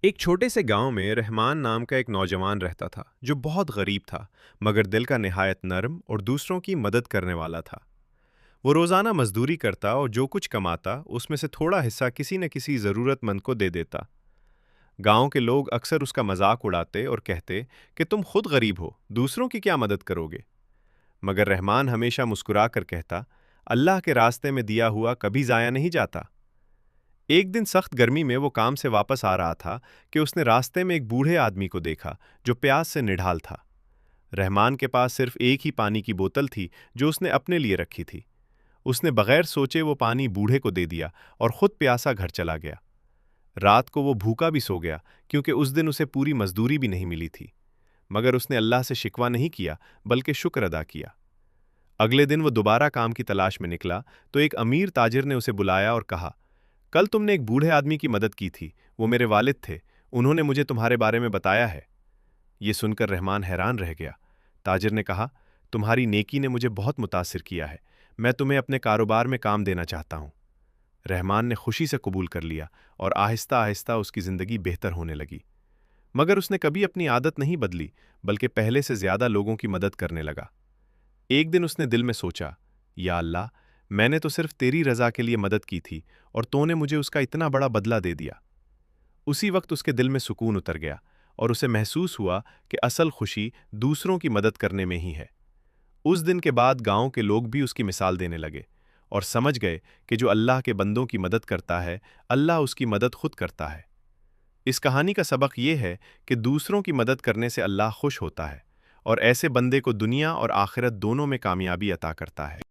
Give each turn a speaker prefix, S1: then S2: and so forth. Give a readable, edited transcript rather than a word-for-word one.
S1: ایک چھوٹے سے گاؤں میں رحمان نام کا ایک نوجوان رہتا تھا جو بہت غریب تھا مگر دل کا نہایت نرم اور دوسروں کی مدد کرنے والا تھا۔ وہ روزانہ مزدوری کرتا اور جو کچھ کماتا اس میں سے تھوڑا حصہ کسی نہ کسی ضرورت مند کو دے دیتا۔ گاؤں کے لوگ اکثر اس کا مذاق اڑاتے اور کہتے کہ تم خود غریب ہو، دوسروں کی کیا مدد کرو گے؟ مگر رحمان ہمیشہ مسکرا کر کہتا، اللہ کے راستے میں دیا ہوا کبھی ضائع نہیں جاتا۔ ایک دن سخت گرمی میں وہ کام سے واپس آ رہا تھا کہ اس نے راستے میں ایک بوڑھے آدمی کو دیکھا جو پیاس سے نڈھال تھا۔ رحمان کے پاس صرف ایک ہی پانی کی بوتل تھی جو اس نے اپنے لیے رکھی تھی۔ اس نے بغیر سوچے وہ پانی بوڑھے کو دے دیا اور خود پیاسا گھر چلا گیا۔ رات کو وہ بھوکا بھی سو گیا کیونکہ اس دن اسے پوری مزدوری بھی نہیں ملی تھی، مگر اس نے اللہ سے شکوہ نہیں کیا بلکہ شکر ادا کیا۔ اگلے دن وہ دوبارہ کام کی تلاش میں نکلا تو ایک امیر تاجر نے اسے بلایا اور کہا، کل تم نے ایک بوڑھے آدمی کی مدد کی تھی، وہ میرے والد تھے، انہوں نے مجھے تمہارے بارے میں بتایا ہے۔ یہ سن کر رحمان حیران رہ گیا۔ تاجر نے کہا، تمہاری نیکی نے مجھے بہت متاثر کیا ہے، میں تمہیں اپنے کاروبار میں کام دینا چاہتا ہوں۔ رحمان نے خوشی سے قبول کر لیا اور آہستہ آہستہ اس کی زندگی بہتر ہونے لگی، مگر اس نے کبھی اپنی عادت نہیں بدلی بلکہ پہلے سے زیادہ لوگوں کی مدد کرنے لگا۔ ایک دن اس نے دل میں سوچا، یا اللہ، میں نے تو صرف تیری رضا کے لیے مدد کی تھی اور تو نے مجھے اس کا اتنا بڑا بدلہ دے دیا۔ اسی وقت اس کے دل میں سکون اتر گیا اور اسے محسوس ہوا کہ اصل خوشی دوسروں کی مدد کرنے میں ہی ہے۔ اس دن کے بعد گاؤں کے لوگ بھی اس کی مثال دینے لگے اور سمجھ گئے کہ جو اللہ کے بندوں کی مدد کرتا ہے، اللہ اس کی مدد خود کرتا ہے۔ اس کہانی کا سبق یہ ہے کہ دوسروں کی مدد کرنے سے اللہ خوش ہوتا ہے اور ایسے بندے کو دنیا اور آخرت دونوں میں کامیابی عطا کرتا ہے۔